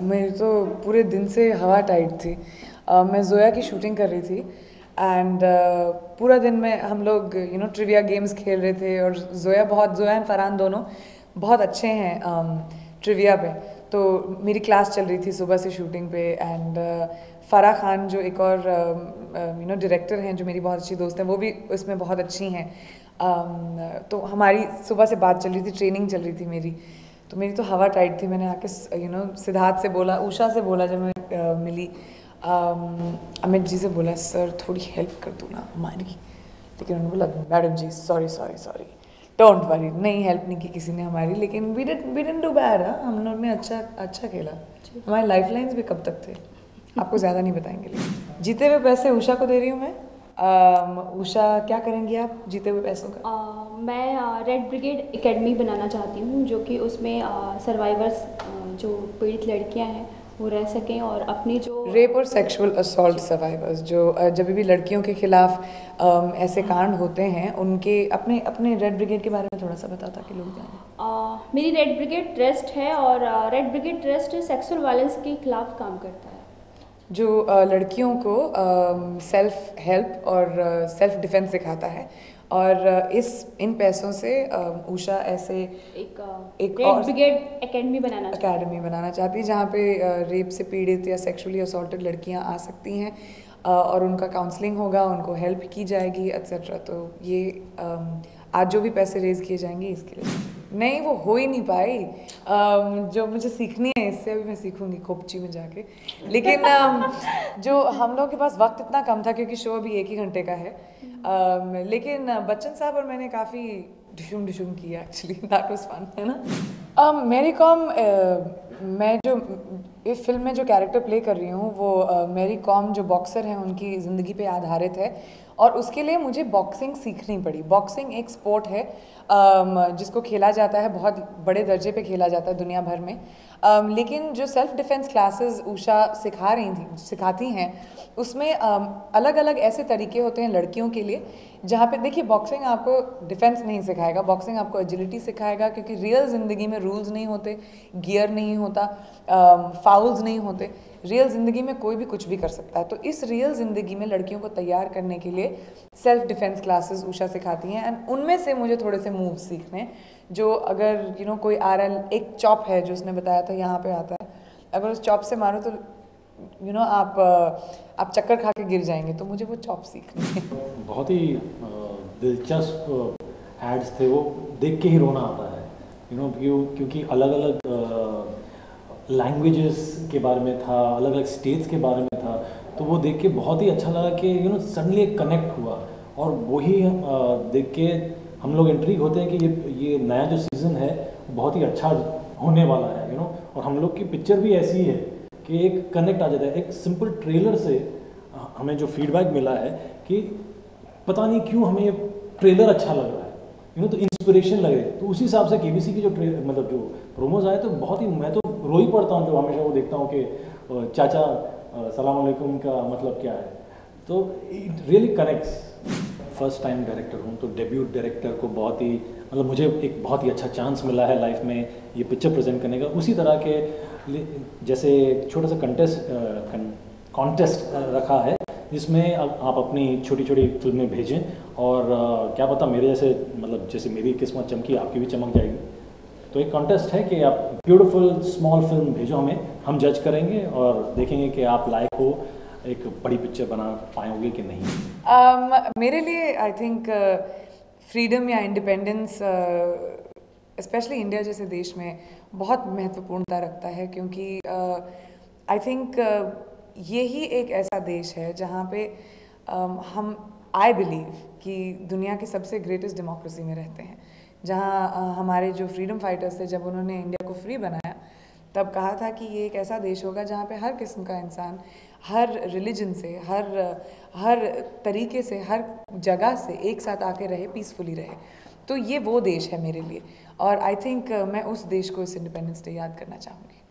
मेरी तो पूरे दिन से हवा टाइट थी। मैं ज़ोया की शूटिंग कर रही थी एंड पूरा दिन में हम लोग ट्रिविया गेम्स खेल रहे थे और ज़ोया एंड फरहान दोनों बहुत अच्छे हैं ट्रिविया पे। तो मेरी क्लास चल रही थी सुबह से शूटिंग पे एंड फ़राह खान जो एक और डायरेक्टर हैं जो मेरी बहुत अच्छी दोस्त हैं, वो भी उसमें बहुत अच्छी हैं। तो हमारी सुबह से बात चल रही थी, ट्रेनिंग चल रही थी मेरी, तो मेरी तो हवा टाइट थी। मैंने आके सिद्धार्थ से बोला, उषा से बोला जब मैं मिली, अमित जी से बोला सर थोड़ी हेल्प कर दो ना हमारी, लेकिन उन्होंने बोला मैडम जी sorry sorry sorry don't worry, नहीं हेल्प नहीं की किसी ने हमारी, लेकिन वी डिडंट डू बैड। हम लोग ने अच्छा खेला। हमारे लाइफ लाइन्स भी कब तक थे आपको ज़्यादा नहीं बताएंगे, लेकिन जीते हुए पैसे उषा को दे रही हूँ मैं। उषा क्या करेंगी आप जीते हुए पैसों का? मैं रेड ब्रिगेड एकेडमी बनाना चाहती हूँ, जो कि उसमें सर्वाइवर्स जो पीड़ित लड़कियाँ हैं वो रह सकें और अपनी जो रेप और सेक्सुअल असॉल्ट सर्वाइवर्स जो जब भी लड़कियों के खिलाफ ऐसे कांड होते हैं, उनके अपने अपने रेड ब्रिगेड के बारे में थोड़ा सा बताओ ताकि लोग जानें। मेरी रेड ब्रिगेड ट्रस्ट है और red brigade trust sexual violence के खिलाफ काम करता है, जो लड़कियों को सेल्फ हेल्प और सेल्फ डिफेंस सिखाता है। और इन पैसों से उषा ऐसे एक रेड ब्रिगेड एकेडमी बनाना चाहती है जहाँ पे रेप से पीड़ित या सेक्सुअली असॉल्टेड लड़कियाँ आ सकती हैं और उनका काउंसलिंग होगा, उनको हेल्प की जाएगी एट्सेट्रा। तो ये आज जो भी पैसे रेज किए जाएंगे इसके लिए नहीं, वो हो ही नहीं पाई। जो मुझे सीखनी है इससे अभी मैं सीखूंगी खोपची में जाके, लेकिन जो हम लोग के पास वक्त इतना कम था क्योंकि शो अभी 1 ही घंटे का है। लेकिन बच्चन साहब और मैंने काफ़ी डिशुम किया एक्चुअली, दैट वाज फन, है ना। मेरी कॉम मैं जो इस फिल्म में जो कैरेक्टर प्ले कर रही हूँ वो मेरी कॉम जो बॉक्सर हैं उनकी ज़िंदगी पे आधारित है और उसके लिए मुझे बॉक्सिंग सीखनी पड़ी। बॉक्सिंग एक स्पोर्ट है जिसको खेला जाता है, बहुत बड़े दर्जे पे खेला जाता है दुनिया भर में। लेकिन जो सेल्फ डिफेंस क्लासेस उषा सिखाती हैं उसमें अलग अलग ऐसे तरीके होते हैं लड़कियों के लिए, जहाँ पे देखिए बॉक्सिंग आपको डिफेंस नहीं सिखाएगा, बॉक्सिंग आपको एजिलिटी सिखाएगा, क्योंकि रियल ज़िंदगी में रूल्स नहीं होते, गियर नहीं होता, फाउल्स नहीं होते। रियल ज़िंदगी में कोई भी कुछ भी कर सकता है। तो इस रियल ज़िंदगी में लड़कियों को तैयार करने के लिए सेल्फ डिफेंस क्लासेस उषा सिखाती हैं एंड उनमें से मुझे थोड़े से मूव सीखने, जो अगर कोई आ रहा है, एक चॉप है जो उसने बताया था यहाँ पे आता है, अगर उस चॉप से मारो तो आप चक्कर खा के गिर जाएंगे, तो मुझे वो चॉप सीखनी है। बहुत ही दिलचस्प एड्स थे, वो देख के ही रोना आता है, क्योंकि अलग अलग लैंग्वेजेस के बारे में था, अलग अलग स्टेट्स के बारे में था, तो वो देख के बहुत ही अच्छा लगा कि सडनली एक कनेक्ट हुआ। और वही देख के हम लोग इंट्रीग होते हैं कि ये नया जो सीज़न है बहुत ही अच्छा होने वाला है, और हम लोग की पिक्चर भी ऐसी है कि एक कनेक्ट आ जाता है। एक सिंपल ट्रेलर से हमें जो फीडबैक मिला है कि पता नहीं क्यों हमें ये ट्रेलर अच्छा लग रहा है, तो इंस्पिरेशन लगे, तो उसी हिसाब से केबीसी की जो मतलब जो प्रोमोज आए तो बहुत ही, मैं तो रो ही पड़ता हूँ जब हमेशा वो देखता हूँ कि चाचा सलाम अलैकुम का मतलब क्या है, तो it really connects. First time director हूँ, तो डेब्यूट डायरेक्टर को बहुत ही मतलब मुझे एक बहुत ही अच्छा चांस मिला है लाइफ में ये पिक्चर प्रेजेंट करने का। उसी तरह के जैसे छोटा सा कॉन्टेस्ट रखा है जिसमें अब आप अपनी छोटी छोटी फिल्में भेजें, और क्या पता मेरे जैसे मतलब जैसे मेरी किस्मत चमकी आपकी भी चमक जाएगी। तो एक कॉन्टेस्ट है कि आप ब्यूटीफुल स्मॉल फिल्म भेजो हमें, हम जज करेंगे और देखेंगे कि आप लायक हो एक बड़ी पिक्चर बना पाओगे कि नहीं। मेरे लिए आई थिंक फ्रीडम या इंडिपेंडेंस स्पेशली इंडिया जैसे देश में बहुत महत्वपूर्णता रखता है, क्योंकि आई थिंक यही एक ऐसा देश है जहाँ पे हम आई बिलीव कि दुनिया की सबसे ग्रेटेस्ट डेमोक्रेसी में रहते हैं, जहाँ हमारे जो फ्रीडम फाइटर्स थे जब उन्होंने इंडिया को फ्री बनाया तब कहा था कि ये एक ऐसा देश होगा जहाँ पे हर किस्म का इंसान, हर रिलीजन से, हर तरीके से, हर जगह से एक साथ आके रहे, पीसफुली रहे। तो ये वो देश है मेरे लिए, और आई थिंक मैं उस देश को इस इंडिपेंडेंस डे याद करना चाहूँगी।